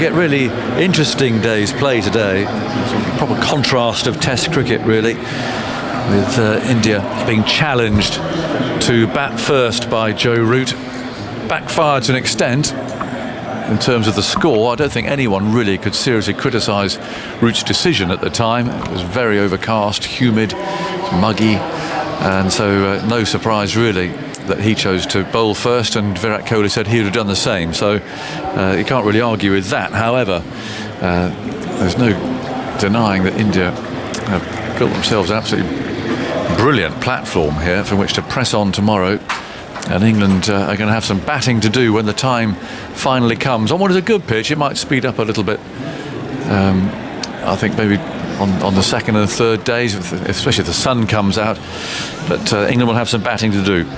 Get really interesting day's play today. Proper contrast of Test cricket, really, with India being challenged to bat first by Joe Root. Backfired to an extent in terms of the score. I don't think anyone really could seriously criticise Root's decision at the time. It was very overcast, humid, muggy, and so no surprise really that he chose to bowl first, and Virat Kohli said he would have done the same, so you can't really argue with that. However, there's no denying that India have built themselves an absolutely brilliant platform here from which to press on tomorrow, and England are going to have some batting to do when the time finally comes. On what is a good pitch, it might speed up a little bit. I think maybe on the second and third days, especially if the sun comes out, but England will have some batting to do.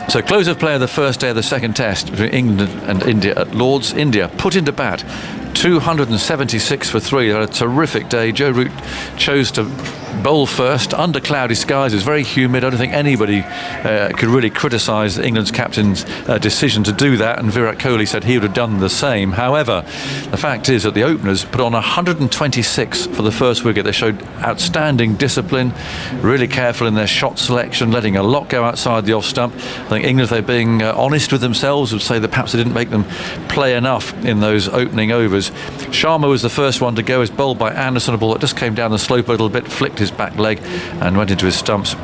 So close of play of the first day of the second test between England and India at Lord's. India put into bat 276 for 3. They had a terrific day. Joe Root chose to bowl first under cloudy skies. It was very humid. I don't think anybody could really criticise England's captain's decision to do that, and Virat Kohli said he would have done the same. However, the fact is that the openers put on 126 for the first wicket. They showed outstanding discipline, really careful in their shot selection, letting a lot go outside the off stump. I think England, if they're being honest with themselves, would say that perhaps they didn't make them play enough in those opening overs. Sharma was the first one to go, as bowled by Anderson, a ball that just came down the slope a little bit, flicked his back leg and went into his stumps.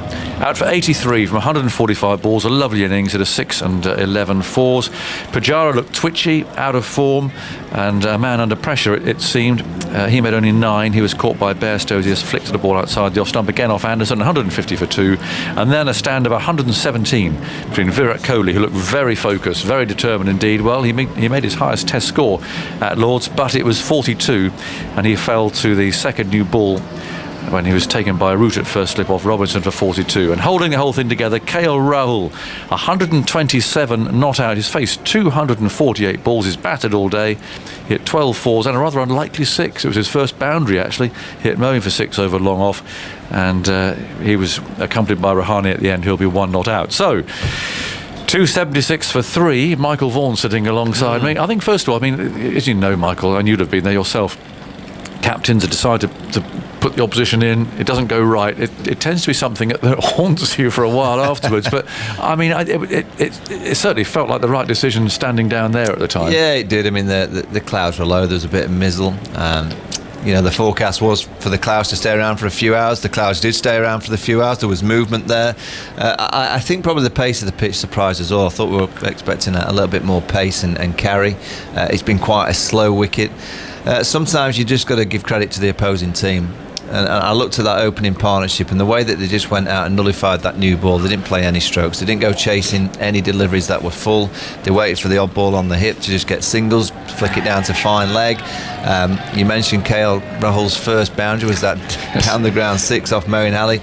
Out for 83 from 145 balls, a lovely innings at a 6 and 11 fours. Pujara looked twitchy, out of form, and a man under pressure, it seemed. He made only 9. He was caught by Bairstow. He just flicked the ball outside the off stump again off Anderson, 150 for 2, and then a stand of 117 between Virat Kohli, who looked very focused, very determined indeed. Well, he made his highest test score at Lord's, but it was 42, and he fell to the second new ball when he was taken by Root at first slip off Robinson for 42. And holding the whole thing together, KL Rahul, 127 not out. He's faced 248 balls. He's batted all day. He hit 12 fours and a rather unlikely 6. It was his first boundary, actually. He hit Moeen for 6 over long off, and he was accompanied by Rahane at the end, who'll be 1 not out. So 276 for 3. Michael Vaughan sitting alongside me. I think, first of all, I mean, as you know, Michael, and you'd have been there yourself, captains have decided to put the opposition in. It doesn't go right. It tends to be something that haunts you for a while afterwards. But I mean, it certainly felt like the right decision standing down there at the time. Yeah, it did. I mean, the clouds were low. There was a bit of mizzle. You know, the forecast was for the clouds to stay around for a few hours. The clouds did stay around for the few hours. There was movement there. I think probably the pace of the pitch surprised us all. I thought we were expecting a little bit more pace and carry. It's been quite a slow wicket. Sometimes you just got to give credit to the opposing team. And I looked at that opening partnership and the way that they just went out and nullified that new ball. They didn't play any strokes. They didn't go chasing any deliveries that were full. They waited for the odd ball on the hip to just get singles, flick it down to fine leg. You mentioned KL Rahul's first boundary was that down the ground 6 off Moeen Ali.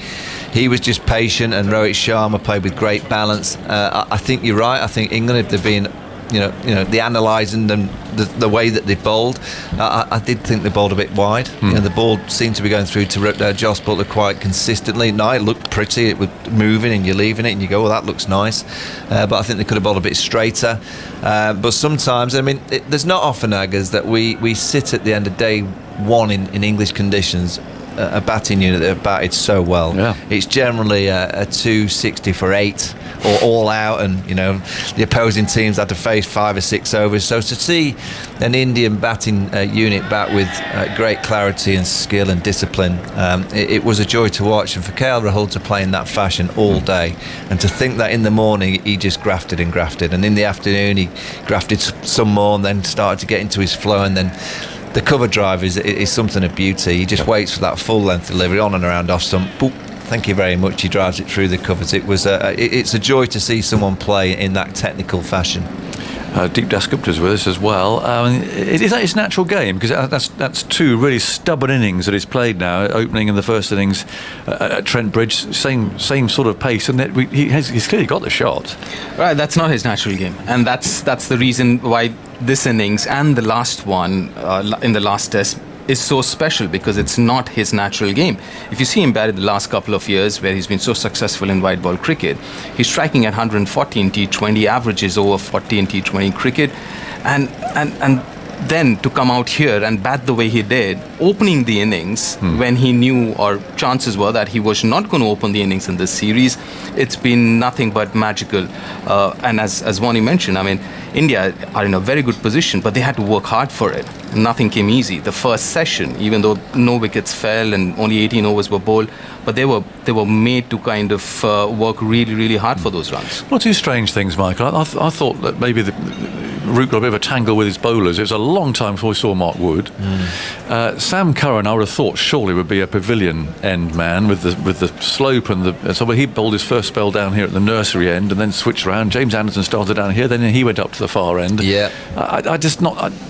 He was just patient, and Rohit Sharma played with great balance. I think you're right. I think England, if they've been the analysing them, the way that they bowled, I did think they bowled a bit wide. You know, the ball seemed to be going through to Jos Buttler quite consistently. No, it looked pretty. It was moving, and you're leaving it, and you go, "Well, that looks nice." But I think they could have bowled a bit straighter. But sometimes, I mean, there's not often, Aggers, that we sit at the end of day 1 in English conditions. A batting unit that have batted so well. Yeah. It's generally a 260 for 8 or all out, and you know the opposing teams had to face 5 or 6 overs. So to see an Indian batting unit bat with great clarity and skill and discipline, it was a joy to watch. And for KL Rahul to play in that fashion all day, and to think that in the morning he just grafted, and in the afternoon he grafted some more, and then started to get into his flow, and then the cover drive is something of beauty. He just waits for that full length delivery on and around off stump. Boop, thank you very much. He drives it through the covers. It's a joy to see someone play in that technical fashion. Deep Dasgupta's with us as well. Is that his natural game? Because that's 2 really stubborn innings that he's played now. Opening in the first innings at Trent Bridge, same sort of pace, and he's clearly got the shot. Right, that's not his natural game, and that's the reason why this innings and the last one in the last test is so special, because it's not his natural game. If you see him bat in the last couple of years where he's been so successful in white ball cricket, he's striking at 140 in T20, averages over 40 in T20 cricket, and then to come out here and bat the way he did, opening the innings when he knew, or chances were that he was not going to open the innings in this series, it's been nothing but magical. And as Vani mentioned, I mean, India are in a very good position, but they had to work hard for it. Nothing came easy. The first session, even though no wickets fell and only 18 overs were bowled, but they were made to kind of work really, really hard for those runs. Well, two strange things, Michael. I thought that maybe the Root got a bit of a tangle with his bowlers. It was a long time before we saw Mark Wood. Sam Curran, I would have thought, surely would be a pavilion end man with the slope and the. So he bowled his first spell down here at the nursery end and then switched around. James Anderson started down here, then he went up to the far end. Yeah, there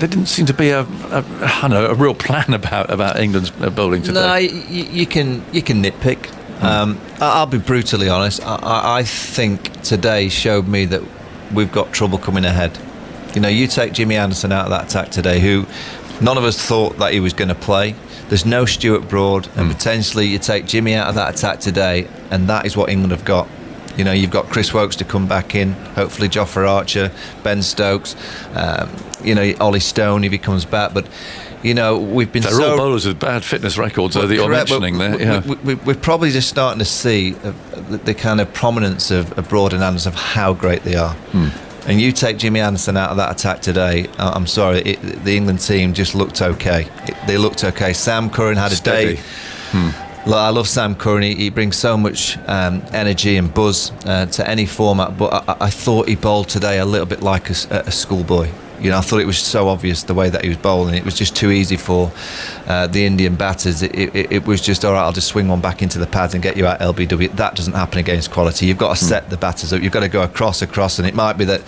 didn't seem to be a real plan about England's bowling today. No, you can nitpick. I'll be brutally honest. I think today showed me that we've got trouble coming ahead. You know, you take Jimmy Anderson out of that attack today, who none of us thought that he was going to play. There's no Stuart Broad, and potentially you take Jimmy out of that attack today, and that is what England have got. You know, you've got Chris Woakes to come back in, hopefully Jofra Archer, Ben Stokes, Ollie Stone if he comes back. But, you know, we've been They're all bowlers with bad fitness records that you're mentioning there. Yeah. We're probably just starting to see the kind of prominence of Broad and Anderson, of how great they are. And you take Jimmy Anderson out of that attack today, I'm sorry, the England team just looked okay. They looked okay. Sam Curran had a day. Look, I love Sam Curran. He brings so much energy and buzz to any format, but I thought he bowled today a little bit like a schoolboy. You know, I thought it was so obvious the way that he was bowling. It was just too easy for the Indian batters. It was just, all right, I'll just swing one back into the pads and get you out LBW. That doesn't happen against quality. You've got to set the batters up. You've got to go across, and it might be that,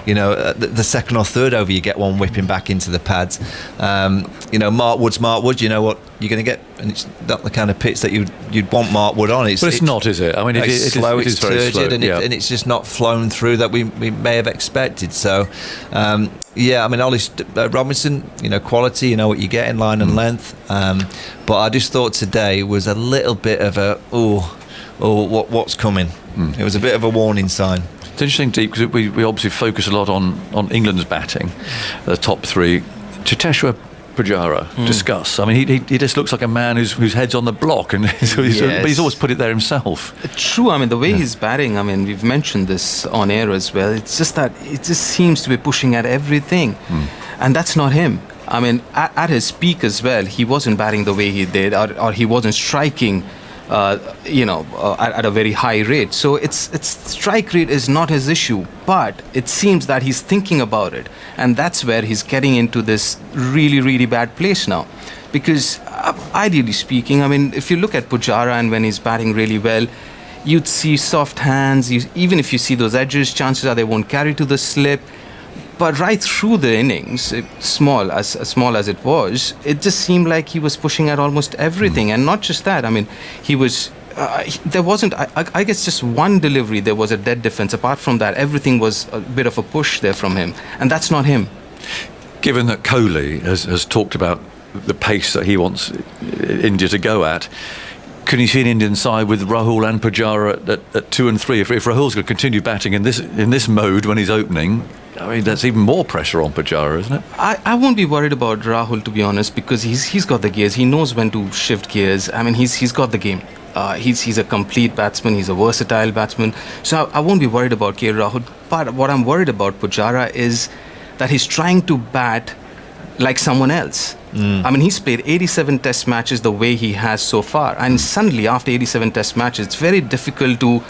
you know, the second or third over you get one whipping back into the pads. You know, Mark Wood, you know what you're going to get, and it's not the kind of pitch that you'd want Mark Wood on. But it's not, is it? I mean, it's slow, it's very turgid, slow, and it's just not flown through that we may have expected. So, yeah, I mean, Ollie Robinson, you know, quality, you know what you get in line and length. But I just thought today was a little bit of a, what's coming? It was a bit of a warning sign. It's interesting, Deep, because we obviously focus a lot on England's batting, the top three. Cheteshwar Pujara, discuss. I mean, he just looks like a man whose head's on the block, and but he's always put it there himself. True. I mean, the way he's batting, I mean, we've mentioned this on air as well. It's just that it just seems to be pushing at everything, and that's not him. I mean, at his peak as well, he wasn't batting the way he did, or he wasn't striking, at a very high rate. So it's strike rate is not his issue, but it seems that he's thinking about it, and that's where he's getting into this really, really bad place now. Because ideally speaking, I mean, if you look at Pujara and when he's batting really well, you'd see soft hands. Even if you see those edges, chances are they won't carry to the slip. But right through the innings, small as it was, it just seemed like he was pushing at almost everything. And not just that, I mean, he was... there wasn't, I guess, just one delivery. There was a dead defense. Apart from that, everything was a bit of a push there from him. And that's not him. Given that Kohli has talked about the pace that he wants India to go at, can you see an Indian side with Rahul and Pujara at 2 and 3? If Rahul's going to continue batting in this mode when he's opening, I mean, that's even more pressure on Pujara, isn't it? I won't be worried about Rahul, to be honest, because he's got the gears. He knows when to shift gears. I mean, he's got the game. He's a complete batsman. He's a versatile batsman. So I won't be worried about KL Rahul. But what I'm worried about Pujara is that he's trying to bat like someone else. I mean, he's played 87 test matches the way he has so far. And suddenly, after 87 test matches, it's very difficult to,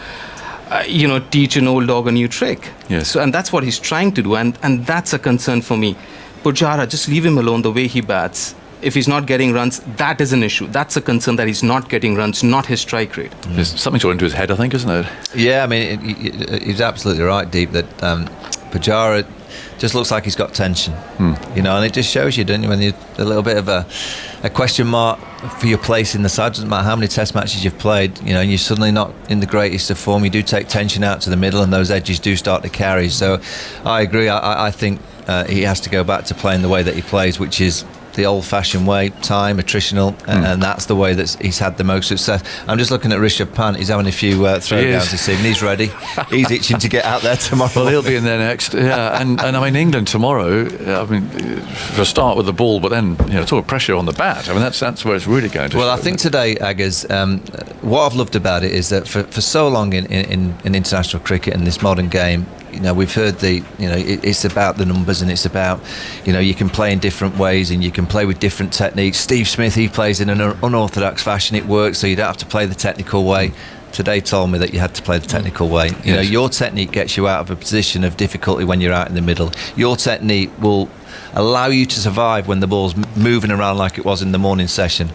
teach an old dog a new trick. Yes. So, and that's what he's trying to do. And that's a concern for me. Pujara, just leave him alone the way he bats. If he's not getting runs, that is an issue. That's a concern, that he's not getting runs, not his strike rate. There's something to into his head, I think, isn't it? Yeah, I mean, he's absolutely right, Deep, that Pujara just looks like he's got tension, and it just shows you, doesn't you, when you're a little bit of a question mark for your place in the side. Doesn't matter how many test matches you've played, and you're suddenly not in the greatest of form. You do take tension out to the middle, and those edges do start to carry. So I agree. I think he has to go back to playing the way that he plays, which is the old-fashioned way, time, attritional, and that's the way that he's had the most success. I'm just looking at Rishabh Pant. He's having a few throwdowns this evening. He's ready. He's itching to get out there tomorrow. Well, he'll be in there next. Yeah, and I mean, England tomorrow, I mean, for a start with the ball, but then, sort of pressure on the bat. I mean, that's where it's really going to Well, show, I think today, Aggers, what I've loved about it is that for so long in international cricket and this modern game, we've heard it's about the numbers, and it's about, you can play in different ways and you can play with different techniques. Steve Smith, he plays in an unorthodox fashion. It works, so you don't have to play the technical way. Today told me that you had to play the technical way. Yes. Your technique gets you out of a position of difficulty when you're out in the middle. Your technique will allow you to survive when the ball's moving around like it was in the morning session.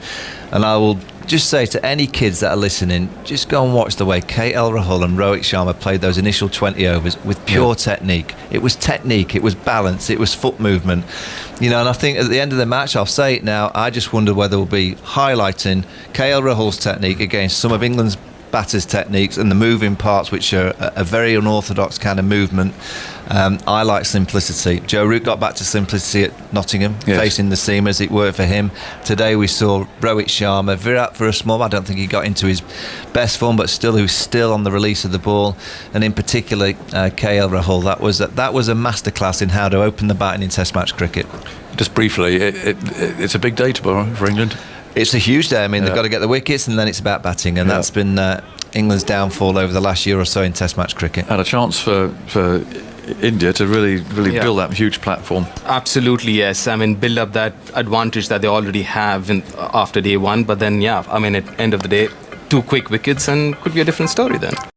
And I will just say to any kids that are listening, just go and watch the way KL Rahul and Rohit Sharma played those initial 20 overs with pure technique. It was technique, it was balance, it was foot movement. And I think at the end of the match, I'll say it now, I just wonder whether we'll be highlighting KL Rahul's technique against some of England's batters' techniques and the moving parts, which are a very unorthodox kind of movement. I like simplicity. Joe Root got back to simplicity at Nottingham, facing the seamers. It worked for him. Today we saw Rohit Sharma, Virat for a small. I don't think he got into his best form, but still, he was still on the release of the ball. And in particular, KL Rahul. That was a masterclass in how to open the batting in Test match cricket. Just briefly, it's a big day tomorrow for England. It's a huge day. I mean, they've got to get the wickets, and then it's about batting, and that's been England's downfall over the last year or so in Test match cricket. And a chance for India to really build that huge platform. Absolutely, yes. I mean, build up that advantage that they already have after day one. But then, at end of the day, 2 quick wickets and could be a different story then.